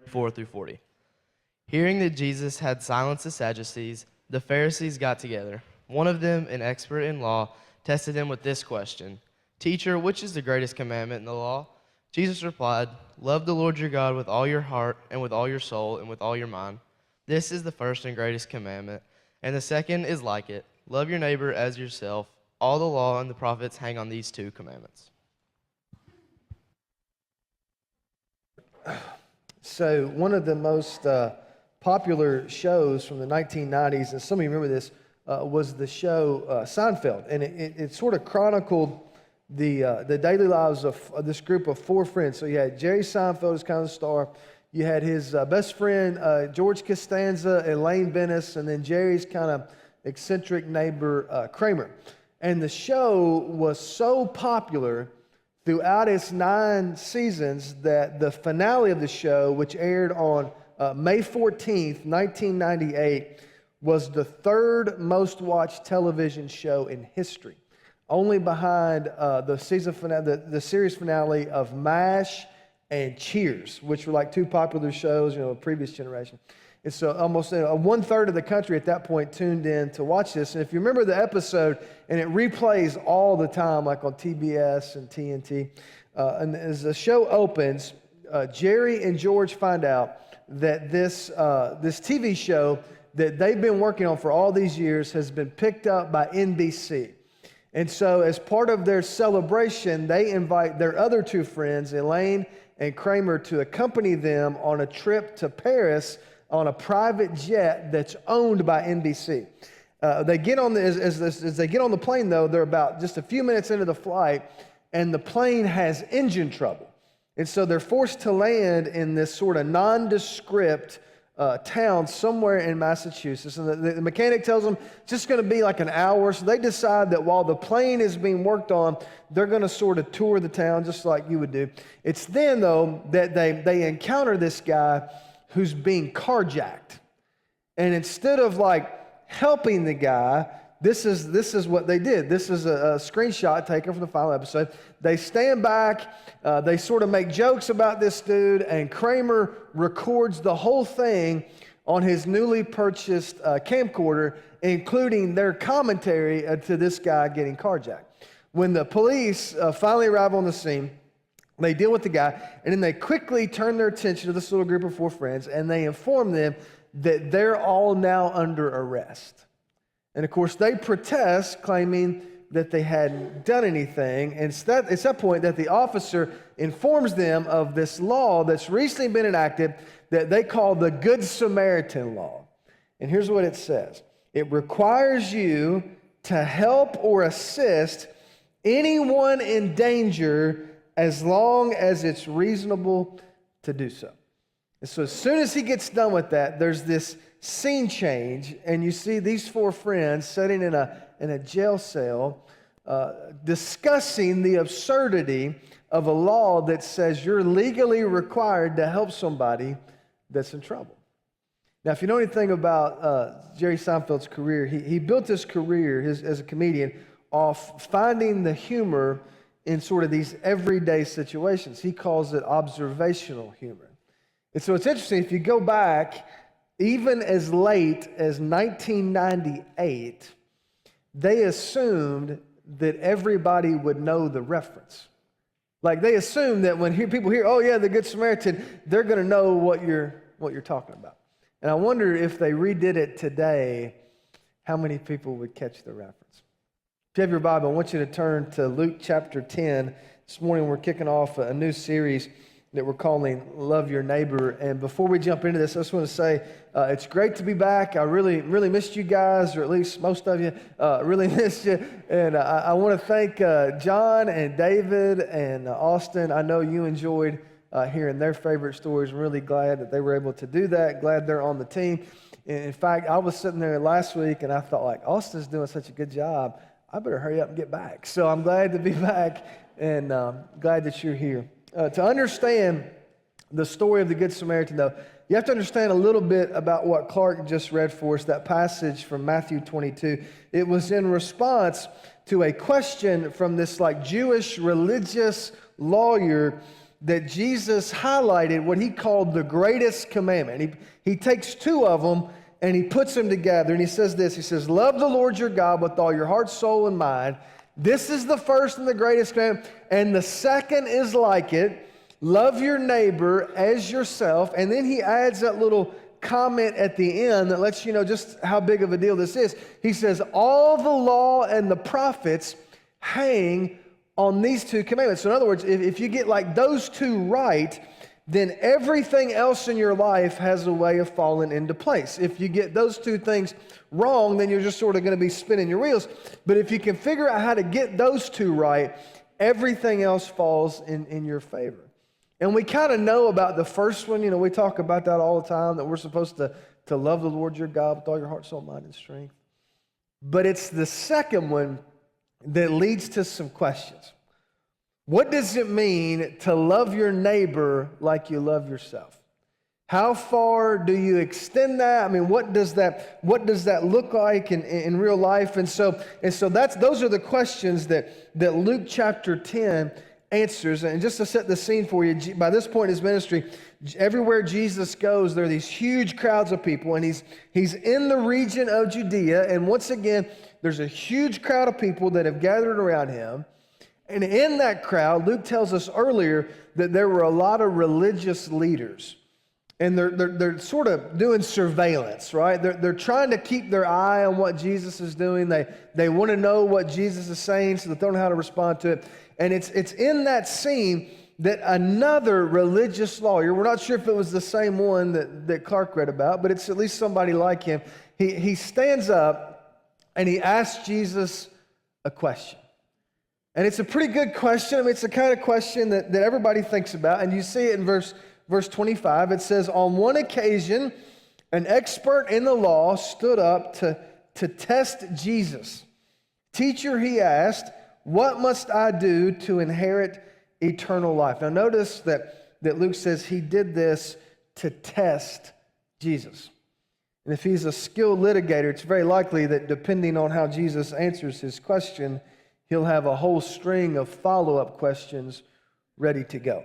4 through 40. Hearing that Jesus had silenced the Sadducees, the Pharisees got together. One of them, an expert in law, tested him with this question: "Teacher, which is the greatest commandment in the law?" Jesus replied, "Love the Lord your God with all your heart and with all your soul and with all your mind. This is the first and greatest commandment. And the second is like it: love your neighbor as yourself. All the law and the prophets hang on these two commandments." So one of the most popular shows from the 1990s, and some of you remember this, was the show Seinfeld. And it sort of chronicled the daily lives of this group of four friends. So you had Jerry Seinfeld as kind of the star. You had his best friend, George Costanza, Elaine Bennis, and then Jerry's kind of eccentric neighbor, Kramer. And the show was so popular throughout its 9 seasons that the finale of the show, which aired on May 14th, 1998, was the third most watched television show in history, only behind the season finale, the series finale of MASH and Cheers, which were like two popular shows, a previous generation. And so almost 1/3 of the country at that point tuned in to watch this. And if you remember the episode, and it replays all the time, like on TBS and TNT, and as the show opens, Jerry and George find out that this TV show that they've been working on for all these years has been picked up by NBC. And so as part of their celebration, they invite their other two friends, Elaine and Kramer, to accompany them on a trip to Paris on a private jet that's owned by NBC. They get on as they get on the plane, though, they're about just a few minutes into the flight, and the plane has engine trouble. And so they're forced to land in this sort of nondescript town somewhere in Massachusetts. And the mechanic tells them it's just going to be like an hour. So they decide that while the plane is being worked on, they're going to sort of tour the town just like you would do. It's then, though, that they encounter this guy who's being carjacked. And instead of like helping the guy, this is what they did. This is a screenshot taken from the final episode. They stand back, they sort of make jokes about this dude, and Kramer records the whole thing on his newly purchased camcorder, including their commentary to this guy getting carjacked. When the police finally arrive on the scene, they deal with the guy, and then they quickly turn their attention to this little group of four friends, and they inform them that they're all now under arrest. And of course, they protest, claiming that they hadn't done anything. And it's that point that the officer informs them of this law that's recently been enacted that they call the Good Samaritan Law. And here's what it says: it requires you to help or assist anyone in danger as long as it's reasonable to do so. And so as soon as he gets done with that, there's this scene change, and you see these four friends sitting in a jail cell discussing the absurdity of a law that says you're legally required to help somebody that's in trouble. Now, if you know anything about Jerry Seinfeld's career, he built his career as a comedian off finding the humor in sort of these everyday situations. He calls it observational humor. And so it's interesting, if you go back, even as late as 1998, they assumed that everybody would know the reference. Like they assumed that when people hear, oh yeah, the Good Samaritan, they're going to know what you're talking about. And I wonder if they redid it today, how many people would catch the reference. If you have your Bible, I want you to turn to Luke chapter 10. This morning we're kicking off a new series that we're calling Love Your Neighbor. And before we jump into this, I just want to say it's great to be back. I really missed you guys, or at least most of you really missed you. And I want to thank John and David and Austin. I know you enjoyed hearing their favorite stories. I'm really glad that they were able to do that. Glad they're on the team. In fact, I was sitting there last week and I thought, like, Austin's doing such a good job. I better hurry up and get back. So I'm glad to be back, and glad that you're here. To understand the story of the Good Samaritan, though, you have to understand a little bit about what Clark just read for us, that passage from Matthew 22. It was in response to a question from this like Jewish religious lawyer that Jesus highlighted what he called the greatest commandment. He takes two of them and he puts them together, and he says this. He says, love the Lord your God with all your heart, soul, and mind. This is the first and the greatest commandment. And the second is like it. Love your neighbor as yourself. And then he adds that little comment at the end that lets you know just how big of a deal this is. He says, all the law and the prophets hang on these two commandments. So in other words, if you get like those two right, then everything else in your life has a way of falling into place. If you get those two things wrong, then you're just sort of going to be spinning your wheels. But if you can figure out how to get those two right, everything else falls in your favor. And we kind of know about the first one. You know, we talk about that all the time, that we're supposed to love the Lord your God with all your heart, soul, mind, and strength. But it's the second one that leads to some questions. What does it mean to love your neighbor like you love yourself? How far do you extend that? I mean, what does that look like in real life? And so those are the questions that Luke chapter 10 answers. And just to set the scene for you, by this point in his ministry, everywhere Jesus goes, there are these huge crowds of people, and he's in the region of Judea, and once again, there's a huge crowd of people that have gathered around him. And in that crowd, Luke tells us earlier that there were a lot of religious leaders. And they're sort of doing surveillance, right? They're trying to keep their eye on what Jesus is doing. They want to know what Jesus is saying so that they don't know how to respond to it. And it's in that scene that another religious lawyer, we're not sure if it was the same one that Clark read about, but it's at least somebody like him. He stands up and he asks Jesus a question. And it's a pretty good question. I mean, it's the kind of question that everybody thinks about. And you see it in verse 25. It says, on one occasion, an expert in the law stood up to test Jesus. Teacher, he asked, what must I do to inherit eternal life? Now notice that Luke says he did this to test Jesus. And if he's a skilled litigator, it's very likely that depending on how Jesus answers his question, he'll have a whole string of follow-up questions ready to go.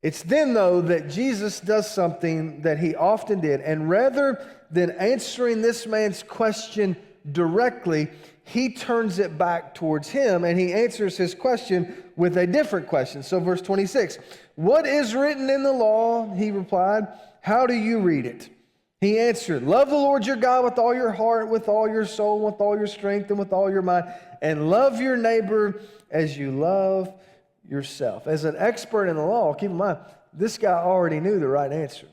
It's then, though, that Jesus does something that he often did. And rather than answering this man's question directly, he turns it back towards him, and he answers his question with a different question. So verse 26, what is written in the law? He replied, how do you read it? He answered, love the Lord your God with all your heart, with all your soul, with all your strength, and with all your mind, and love your neighbor as you love yourself. As an expert in the law, keep in mind, this guy already knew the right answer.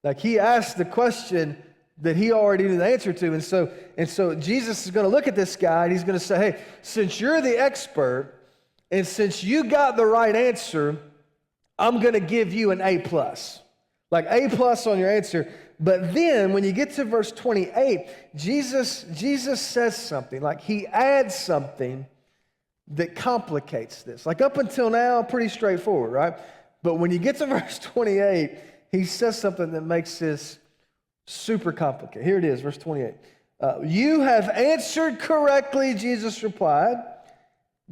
Like, he asked the question that he already knew the answer to. And so Jesus is going to look at this guy and he's going to say, hey, since you're the expert and since you got the right answer, I'm going to give you an A+. Like A+ on your answer. But then when you get to verse 28, Jesus says something, like he adds something that complicates this. Like up until now, pretty straightforward, right? But when you get to verse 28, he says something that makes this super complicated. Here it is, verse 28. You have answered correctly, Jesus replied.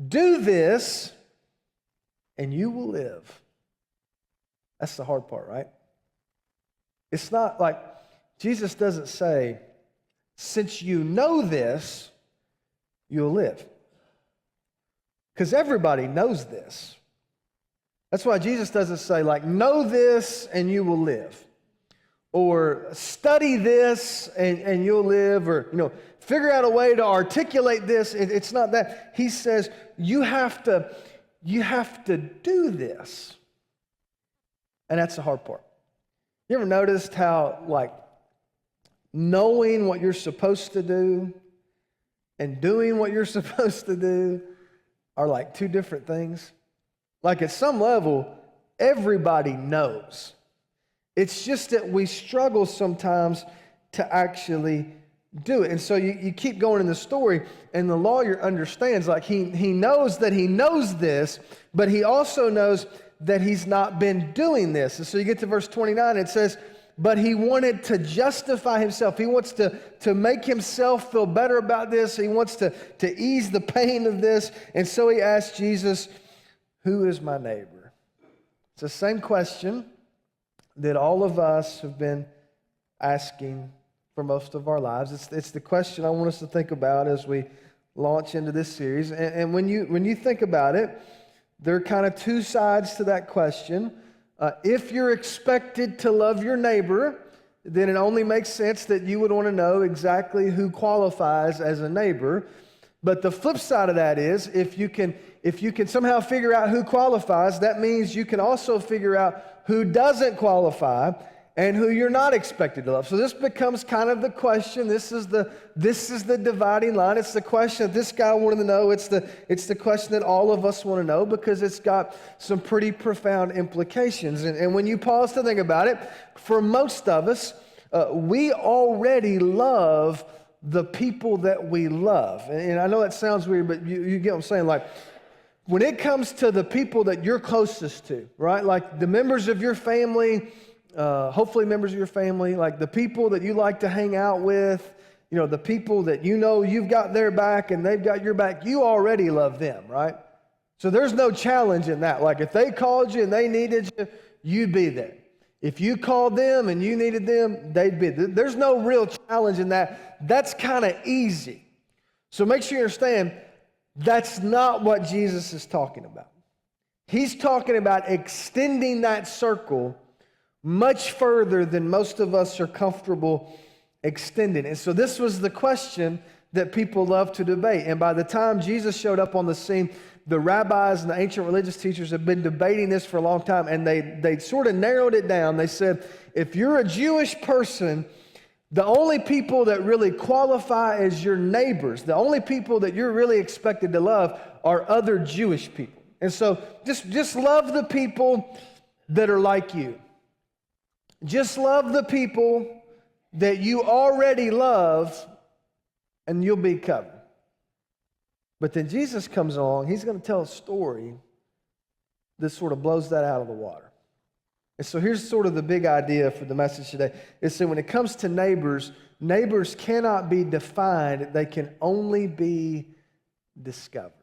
Do this and you will live. That's the hard part, right? It's not like Jesus doesn't say, since you know this, you'll live. Because everybody knows this. That's why Jesus doesn't say, like, know this and you will live. Or study this and you'll live. Or, figure out a way to articulate this. It's not that. He says, you have to do this. And that's the hard part. You ever noticed how, like, knowing what you're supposed to do and doing what you're supposed to do are like two different things? Like, at some level, everybody knows. It's just that we struggle sometimes to actually do it. And so you keep going in the story, and the lawyer understands, like, he knows that he knows this, but he also knows that he's not been doing this. And so you get to verse 29, it says, but he wanted to justify himself. He wants to make himself feel better about this. He wants to ease the pain of this. And so he asked Jesus, who is my neighbor? It's the same question that all of us have been asking for most of our lives. It's the question I want us to think about as we launch into this series. And when you think about it, there are kind of two sides to that question. If you're expected to love your neighbor, then it only makes sense that you would want to know exactly who qualifies as a neighbor. But the flip side of that is, if you can somehow figure out who qualifies, that means you can also figure out who doesn't qualify and who you're not expected to love. So this becomes kind of the question. This is the dividing line. It's the question that this guy wanted to know. It's the question that all of us want to know, because it's got some pretty profound implications. And when you pause to think about it, for most of us, we already love the people that we love. And I know that sounds weird, but you get what I'm saying. Like, when it comes to the people that you're closest to, right? Like the members of your family, hopefully members of your family, like the people that you like to hang out with, the people that you've got their back and they've got your back, you already love them, right? So there's no challenge in that. Like if they called you and they needed you, you'd be there. If you called them and you needed them, they'd be there. There's no real challenge in that. That's kind of easy. So make sure you understand, that's not what Jesus is talking about. He's talking about extending that circle much further than most of us are comfortable extending. And so this was the question that people love to debate. And by the time Jesus showed up on the scene, the rabbis and the ancient religious teachers have been debating this for a long time, and they sort of narrowed it down. They said, if you're a Jewish person, the only people that really qualify as your neighbors, the only people that you're really expected to love are other Jewish people. And so just love the people that are like you. Just love the people that you already love, and you'll be covered. But then Jesus comes along. He's going to tell a story that sort of blows that out of the water. And so here's sort of the big idea for the message today. Is that when it comes to neighbors, neighbors cannot be defined. They can only be discovered.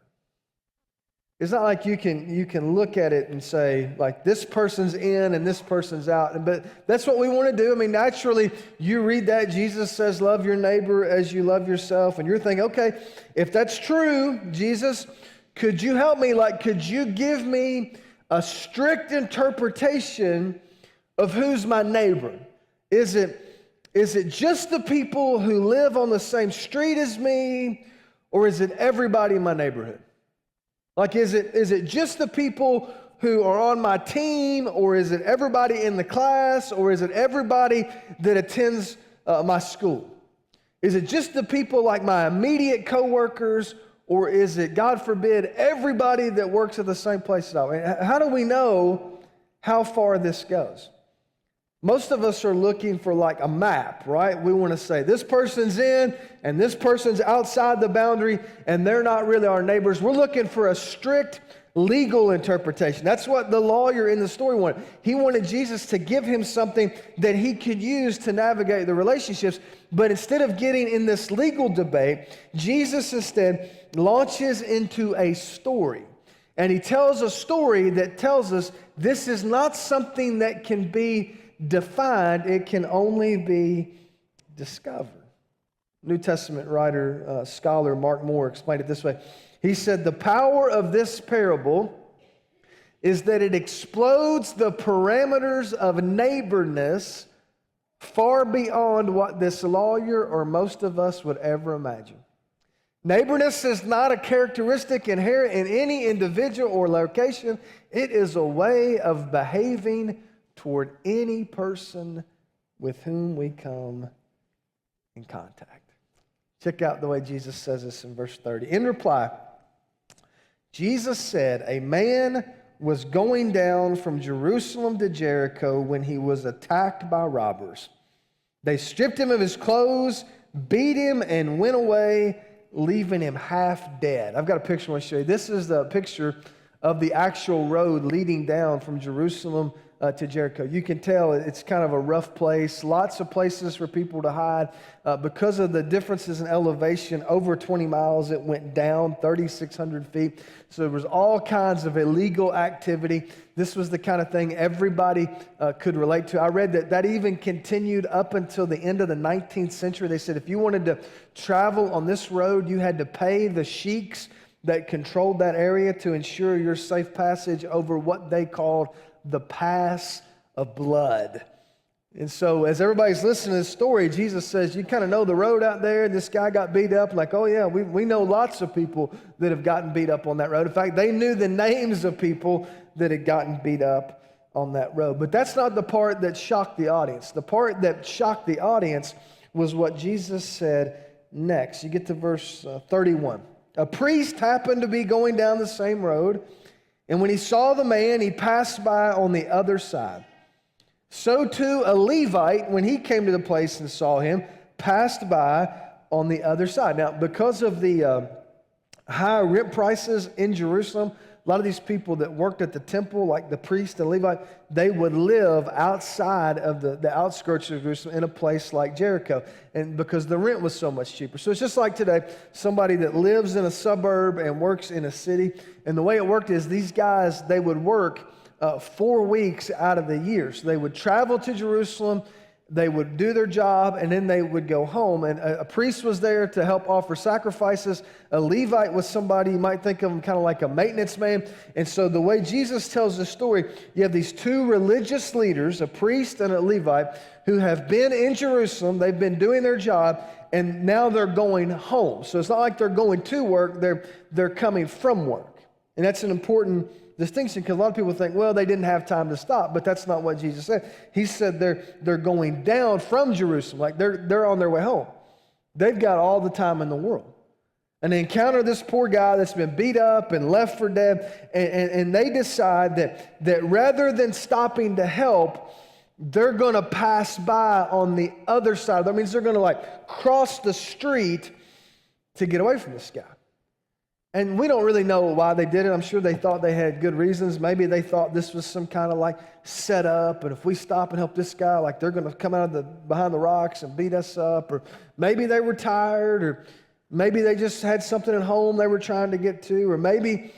It's not like you can look at it and say, like, this person's in and this person's out. But that's what we want to do. I mean, naturally, you read that. Jesus says, love your neighbor as you love yourself. And you're thinking, okay, if that's true, Jesus, could you help me? Like, could you give me a strict interpretation of who's my neighbor? Is it just the people who live on the same street as me, or is it everybody in my neighborhood? Like, is it just the people who are on my team, or is it everybody in the class, or is it everybody that attends my school? Is it just the people like my immediate coworkers, or is it, God forbid, everybody that works at the same place as I? I mean, how do we know how far this goes? Most of us are looking for like a map, right? We want to say this person's in and this person's outside the boundary and they're not really our neighbors. We're looking for a strict legal interpretation. That's what the lawyer in the story wanted. He wanted Jesus to give him something that he could use to navigate the relationships. But instead of getting in this legal debate, Jesus instead launches into a story. And he tells a story that tells us this is not something that can be defined, it can only be discovered. New Testament writer, scholar Mark Moore explained it this way. He said, the power of this parable is that it explodes the parameters of neighborness far beyond what this lawyer or most of us would ever imagine. Neighborness is not a characteristic inherent in any individual or location. It is a way of behaving toward any person with whom we come in contact. Check out the way Jesus says this in verse 30. In reply, Jesus said, a man was going down from Jerusalem to Jericho when he was attacked by robbers. They stripped him of his clothes, beat him, and went away, leaving him half dead. I've got a picture I want to show you. This is the picture of the actual road leading down from Jerusalem to Jericho. You can tell it's kind of a rough place, lots of places for people to hide. Because of the differences in elevation, over 20 miles, it went down 3,600 feet. So there was all kinds of illegal activity. This was the kind of thing everybody could relate to. I read that even continued up until the end of the 19th century. They said if you wanted to travel on this road, you had to pay the sheiks that controlled that area to ensure your safe passage over what they called the Pass of Blood. And so as everybody's listening to this story, Jesus says, you kind of know the road out there. This guy got beat up. Like, oh yeah, we know lots of people that have gotten beat up on that road. In fact, they knew the names of people that had gotten beat up on that road. But that's not the part that shocked the audience. The part that shocked the audience was what Jesus said next. You get to verse 31. A priest happened to be going down the same road, and when he saw the man, he passed by on the other side. So too a Levite, when he came to the place and saw him, passed by on the other side. Now, because of the high rent prices in Jerusalem, a lot of these people that worked at the temple, like the priest and Levite, they would live outside of the outskirts of Jerusalem in a place like Jericho, and because the rent was so much cheaper. So it's just like today, somebody that lives in a suburb and works in a city. And the way it worked is these guys, they would work 4 weeks out of the year. So they would travel to Jerusalem, they would do their job, and then they would go home. And a priest was there to help offer sacrifices. A Levite was somebody, you might think of him kind of like a maintenance man. And so the way Jesus tells the story, you have these two religious leaders, a priest and a Levite, who have been in Jerusalem. They've been doing their job, and now they're going home. So it's not like they're going to work, they're coming from work. And that's an important distinction, because a lot of people think, well, they didn't have time to stop, but that's not what Jesus said. He said they're going down from Jerusalem, like they're on their way home. They've got all the time in the world. And they encounter this poor guy that's been beat up and left for dead, and they decide that rather than stopping to help, they're going to pass by on the other side. That means they're going to like cross the street to get away from this guy. And we don't really know why they did it. I'm sure they thought they had good reasons. Maybe they thought this was some kind of like setup, and if we stop and help this guy, like they're going to come out of behind the rocks and beat us up. Or maybe they were tired, or maybe they just had something at home they were trying to get to, or maybe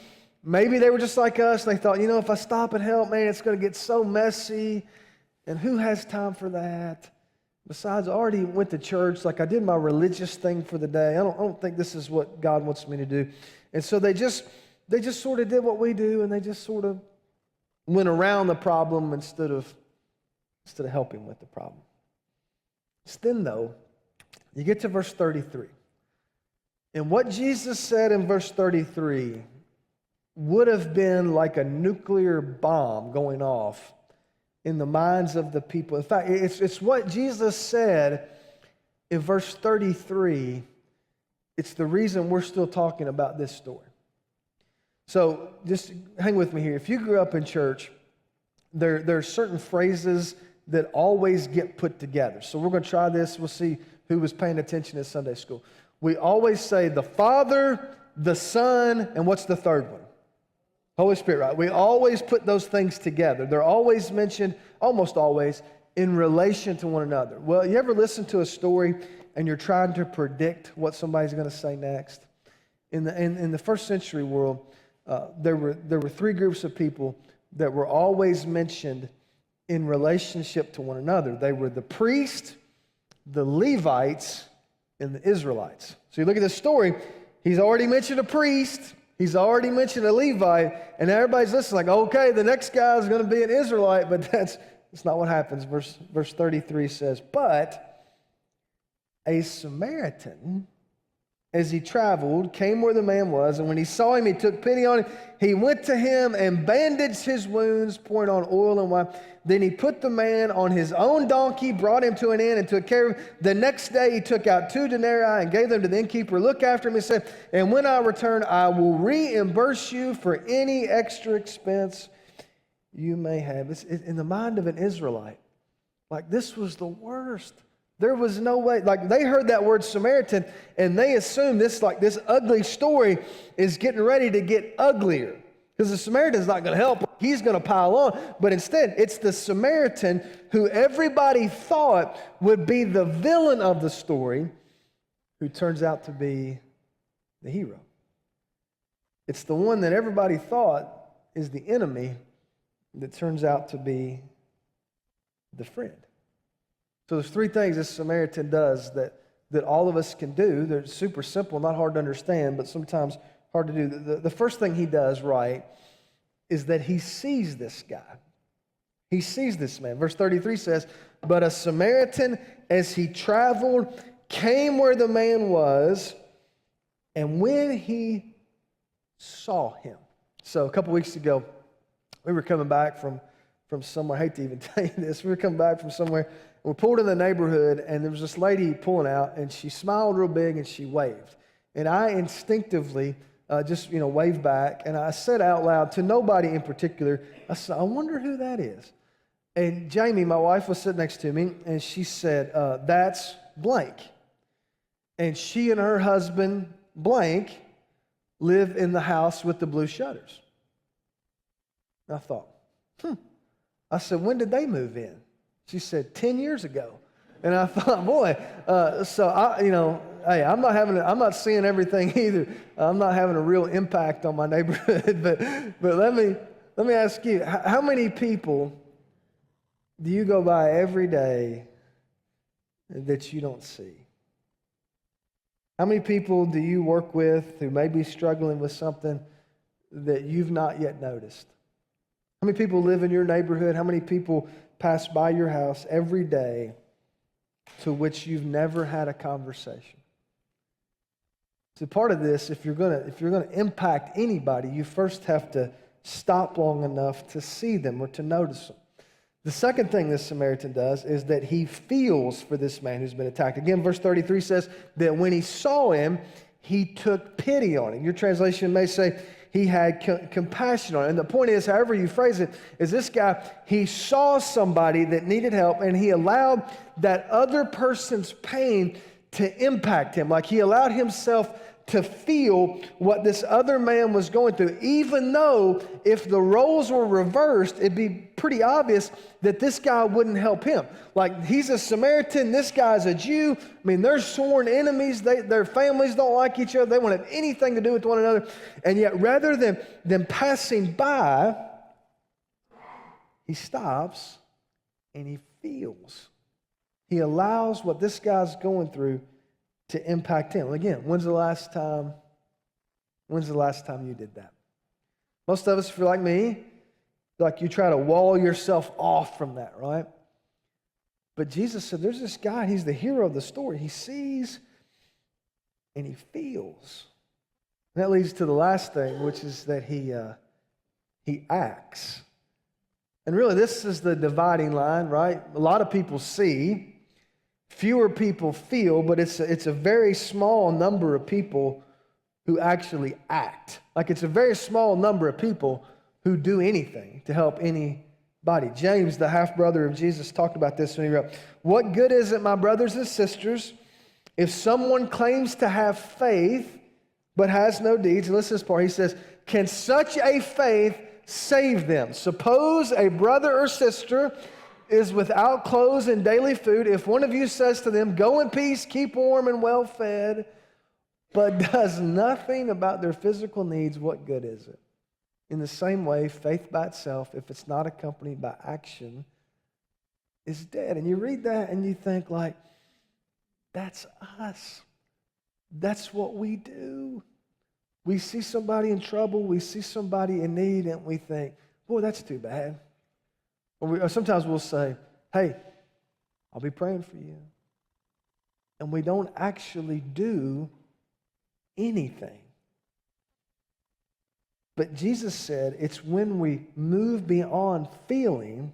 they were just like us. And they thought, if I stop and help, man, it's going to get so messy, and who has time for that? Besides, I already went to church. Like I did my religious thing for the day. I don't think this is what God wants me to do. And so they just sort of did what we do, and they just sort of went around the problem instead of helping with the problem. Then, though, you get to verse 33. And what Jesus said in verse 33 would have been like a nuclear bomb going off in the minds of the people. In fact, it's what Jesus said in verse 33. It's the reason we're still talking about this story. So just hang with me here. If you grew up in church, there are certain phrases that always get put together. So we're going to try this. We'll see who was paying attention at Sunday school. We always say the Father, the Son, and what's the third one? Holy Spirit, right? We always put those things together. They're always mentioned, almost always, in relation to one another. Well, you ever listen to a story and you're trying to predict what somebody's going to say next? In the first century world, there were three groups of people that were always mentioned in relationship to one another. They were the priest, the Levites, and the Israelites. So you look at this story, he's already mentioned a priest, he's already mentioned a Levite, and everybody's listening like, okay, the next guy is going to be an Israelite, but that's not what happens. Verse 33 says, but a Samaritan, as he traveled, came where the man was, and when he saw him, he took pity on him. He went to him and bandaged his wounds, pouring on oil and wine. Then he put the man on his own donkey, brought him to an inn, and took care of him. The next day he took out 2 denarii and gave them to the innkeeper. Look after him, and said, and when I return, I will reimburse you for any extra expense you may have. It's in the mind of an Israelite, like this was the worst. There was no way, like they heard that word Samaritan and they assumed this ugly story is getting ready to get uglier. Because the Samaritan's not going to help. He's going to pile on. But instead, it's the Samaritan who everybody thought would be the villain of the story who turns out to be the hero. It's the one that everybody thought is the enemy that turns out to be the friend. So there's three things this Samaritan does that all of us can do. They're super simple, not hard to understand, but sometimes hard to do. The first thing he does right is that he sees this guy. He sees this man. Verse 33 says, "But a Samaritan, as he traveled, came where the man was, and when he saw him." So a couple weeks ago, we were coming back from somewhere. I hate to even tell you this. We were coming back from somewhere. And we pulled in the neighborhood, and there was this lady pulling out, and she smiled real big, and she waved. And I instinctively just waved back, and I said out loud to nobody in particular, I said, "I wonder who that is." And Jamie, my wife, was sitting next to me, and she said, "That's blank." And she and her husband, blank, live in the house with the blue shutters. And I thought, I said, "When did they move in?" She said, 10 years ago. And I thought, boy, hey, I'm not seeing everything either. I'm not having a real impact on my neighborhood. But let me ask you, how many people do you go by every day that you don't see? How many people do you work with who may be struggling with something that you've not yet noticed? How many people live in your neighborhood? How many people pass by your house every day to which you've never had a conversation? So part of this, if you're gonna impact anybody, you first have to stop long enough to see them or to notice them. The second thing this Samaritan does is that he feels for this man who's been attacked. Again, verse 33 says that when he saw him, he took pity on him. Your translation may say he had compassion on him. And the point is, however you phrase it, is this guy, he saw somebody that needed help, and he allowed that other person's pain to impact him. Like he allowed himself to feel what this other man was going through, even though if the roles were reversed, it'd be pretty obvious that this guy wouldn't help him. Like, he's a Samaritan, this guy's a Jew. I mean, they're sworn enemies. Their families don't like each other. They won't have anything to do with one another. And yet, rather than passing by, he stops and he feels. He allows what this guy's going through to impact him. Again, when's the last time you did that? Most of us, if you're like me, like you try to wall yourself off from that, right? But Jesus said, there's this guy, he's the hero of the story. He sees and he feels. And that leads to the last thing, which is that he acts. And really, this is the dividing line, right? A lot of people see, fewer people feel, but it's a very small number of people who actually act. Like, it's a very small number of people who do anything to help anybody. James, the half-brother of Jesus, talked about this when he wrote, "What good is it, my brothers and sisters, if someone claims to have faith but has no deeds?" And listen to this part. He says, "Can such a faith save them? Suppose a brother or sister is without clothes and daily food. If one of you says to them, 'Go in peace, keep warm and well fed,' but does nothing about their physical needs, what good is it? In the same way, faith by itself, if it's not accompanied by action, is dead." And you read that and you think, like, that's us. That's what we do. We see somebody in trouble, we see somebody in need, and we think, boy, that's too bad. Or sometimes we'll say, "Hey, I'll be praying for you." And we don't actually do anything. But Jesus said it's when we move beyond feeling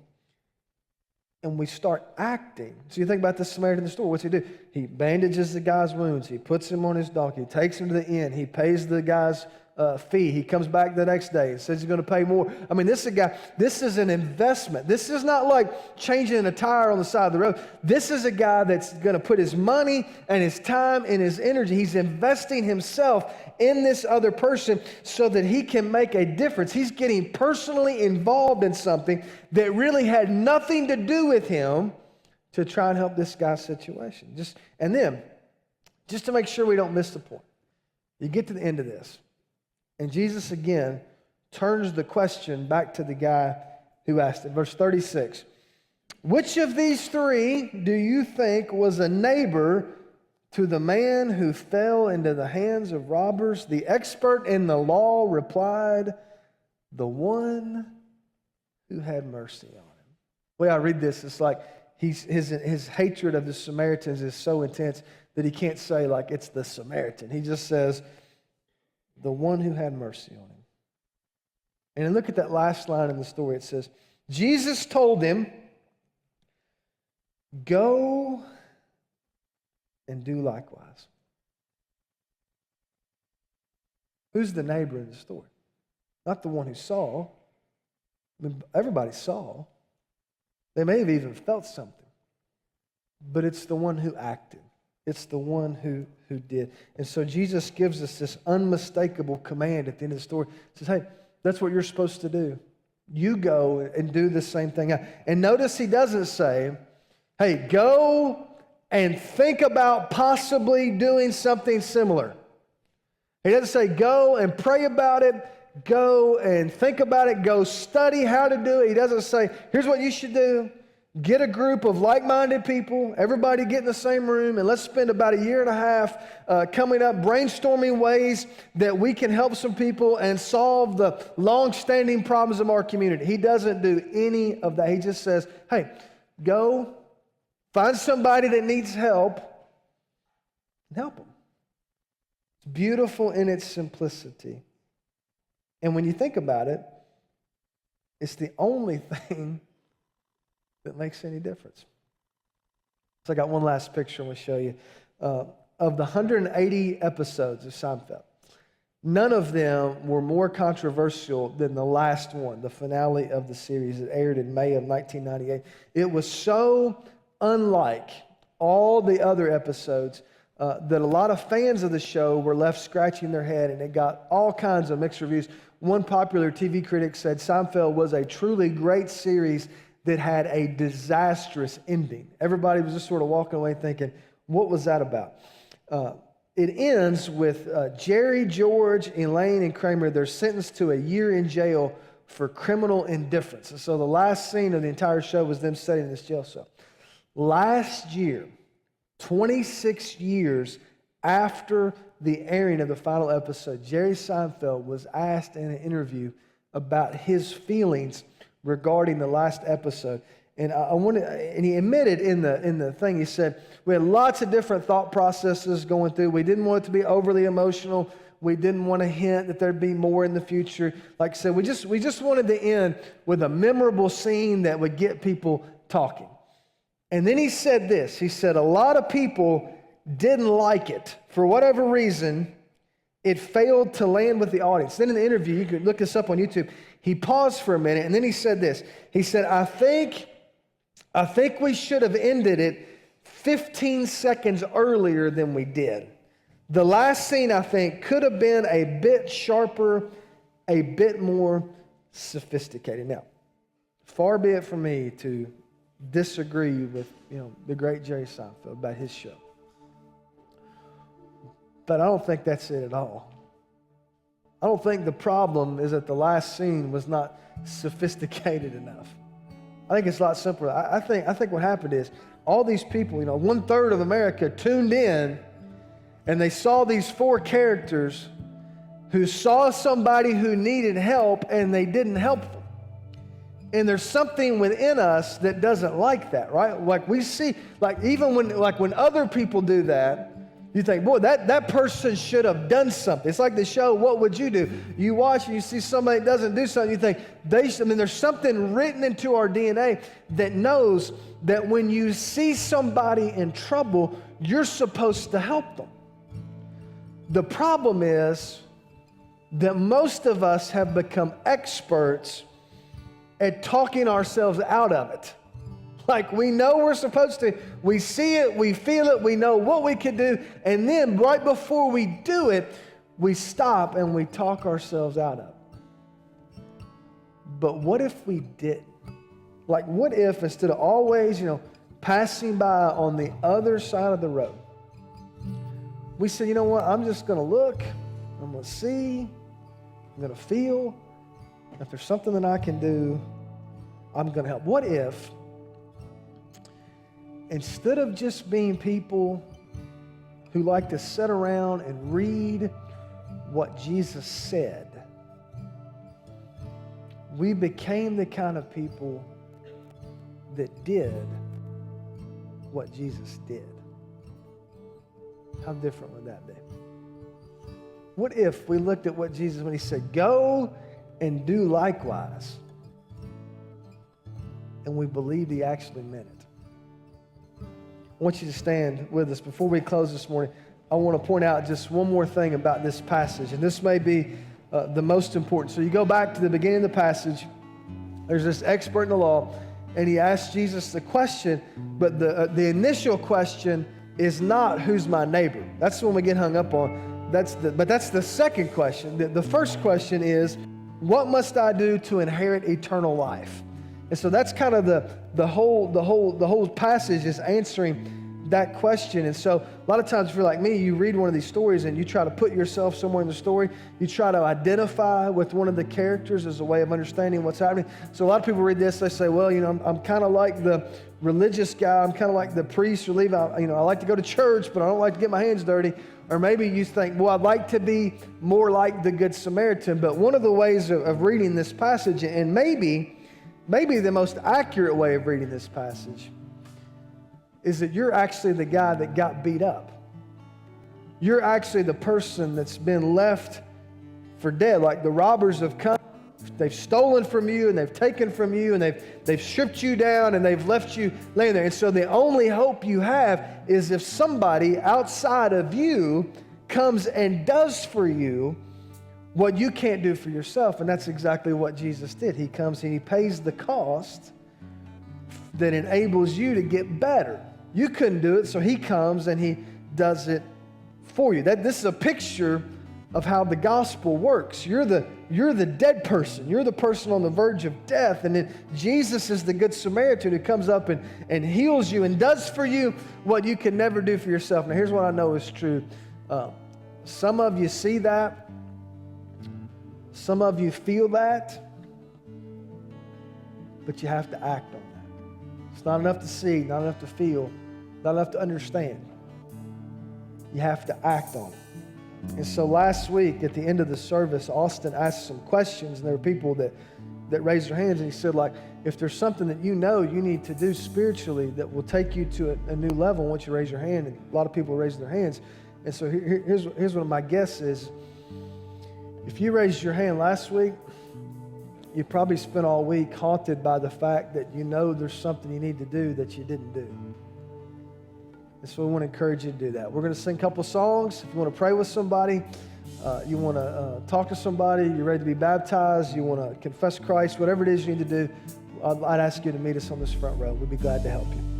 and we start acting. So you think about the Samaritan in the store. What's he do? He bandages the guy's wounds. He puts him on his donkey. He takes him to the inn. He pays the guy's fee. He comes back the next day and says he's going to pay more. I mean, this is an investment. This is not like changing a tire on the side of the road. This is a guy that's going to put his money and his time and his energy. He's investing himself in this other person so that he can make a difference. He's getting personally involved in something that really had nothing to do with him to try and help this guy's situation. And then, just to make sure we don't miss the point, you get to the end of this, and Jesus again turns the question back to the guy who asked it. Verse 36, which of these three do you think was a neighbor to the man who fell into the hands of robbers? The expert in the law replied, the one who had mercy on him. The way I read this, it's like his hatred of the Samaritans is so intense that he can't say like it's the Samaritan. He just says, the one who had mercy on him. And then look at that last line in the story. It says, Jesus told him, go and do likewise. Who's the neighbor in the story? Not the one who saw. I mean, everybody saw. They may have even felt something. But it's the one who acted. It's the one who did. And so Jesus gives us this unmistakable command at the end of the story. He says, hey, that's what you're supposed to do. You go and do the same thing. And notice he doesn't say, hey, go and think about possibly doing something similar. He doesn't say, go and pray about it. Go and think about it. Go study how to do it. He doesn't say, here's what you should do. Get a group of like-minded people, everybody get in the same room, and let's spend about a year and a half coming up, brainstorming ways that we can help some people and solve the long-standing problems of our community. He doesn't do any of that. He just says, hey, go find somebody that needs help and help them. It's beautiful in its simplicity. And when you think about it, it's the only thing that makes any difference. So I got one last picture I'm going to show you. Of the 180 episodes of Seinfeld, none of them were more controversial than the last one, the finale of the series. It aired in May of 1998. It was so unlike all the other episodes that a lot of fans of the show were left scratching their head, and it got all kinds of mixed reviews. One popular TV critic said Seinfeld was a truly great series that had a disastrous ending. Everybody was just sort of walking away thinking, what was that about? It ends with Jerry, George, Elaine, and Kramer. They're sentenced to a year in jail for criminal indifference. And so the last scene of the entire show was them sitting in this jail cell. Last year, 26 years after the airing of the final episode, Jerry Seinfeld was asked in an interview about his feelings regarding the last episode. And and he admitted in the thing, he said, we had lots of different thought processes going through. We didn't want it to be overly emotional. We didn't want to hint that there'd be more in the future. Like I said, we just wanted to end with a memorable scene that would get people talking. And then he said this. He said, a lot of people didn't like it. For whatever reason, it failed to land with the audience. Then in the interview, you could look this up on YouTube, he paused for a minute, and then he said this. He said, I think we should have ended it 15 seconds earlier than we did. The last scene, I think, could have been a bit sharper, a bit more sophisticated. Now, far be it from me to disagree with the great Jerry Seinfeld about his show. But I don't think that's it at all. I don't think the problem is that the last scene was not sophisticated enough. I think it's a lot simpler. I think what happened is all these people, 1/3 of America tuned in, and they saw these four characters who saw somebody who needed help, and they didn't help them. And there's something within us that doesn't like that, right? Like we see, even when other people do that, you think, boy, that person should have done something. It's like the show, What Would You Do? You watch and you see somebody that doesn't do something, you think, there's something written into our DNA that knows that when you see somebody in trouble, you're supposed to help them. The problem is that most of us have become experts at talking ourselves out of it. Like we know we're supposed to, we see it, we feel it, we know what we can do, and then right before we do it, we stop and we talk ourselves out of it. But what if we didn't? Like what if instead of always, passing by on the other side of the road, we said, you know what, I'm just going to look, I'm going to see, I'm going to feel. If there's something that I can do, I'm going to help. What if, instead of just being people who like to sit around and read what Jesus said, we became the kind of people that did what Jesus did? How different would that be? What if we looked at what Jesus, when he said, go and do likewise, and we believed he actually meant it? I want you to stand with us. Before we close this morning, I want to point out just one more thing about this passage, and this may be the most important. So you go back to the beginning of the passage. There's this expert in the law, and he asked Jesus the question, but the initial question is not, who's my neighbor? That's the one we get hung up on. But that's the second question. The first question is, what must I do to inherit eternal life? And so that's kind of the whole passage is answering that question. And so a lot of times if you're like me, you read one of these stories and you try to put yourself somewhere in the story. You try to identify with one of the characters as a way of understanding what's happening. So a lot of people read this, they say, well, I'm kind of like the religious guy. I'm kind of like the priest or Levi. I like to go to church, but I don't like to get my hands dirty. Or maybe you think, well, I'd like to be more like the Good Samaritan. But one of the ways of reading this passage, and maybe the most accurate way of reading this passage, is that you're actually the guy that got beat up. You're actually the person that's been left for dead. Like the robbers have come, they've stolen from you and they've taken from you and they've stripped you down and they've left you laying there. And so the only hope you have is if somebody outside of you comes and does for you what you can't do for yourself. And that's exactly what Jesus did. He comes and he pays the cost that enables you to get better. You couldn't do it, so he comes and he does it for you. This is a picture of how the gospel works. You're the dead person. You're the person on the verge of death. And then Jesus is the Good Samaritan who comes up and heals you and does for you what you can never do for yourself. Now, here's what I know is true. Some of you see that. Some of you feel that. But you have to act on that. It's not enough to see, not enough to feel, not enough to understand. You have to act on it. And so last week at the end of the service, Austin asked some questions, and there were people that raised their hands, and he said, like, if there's something that you need to do spiritually that will take you to a new level, I want you to raise your hand. And a lot of people raised their hands. And so here's one of my guesses is, if you raised your hand last week, you probably spent all week haunted by the fact that there's something you need to do that you didn't do. And so we want to encourage you to do that. We're going to sing a couple songs. If you want to pray with somebody, you want to talk to somebody, you're ready to be baptized, you want to confess Christ, whatever it is you need to do, I'd ask you to meet us on this front row. We'd be glad to help you.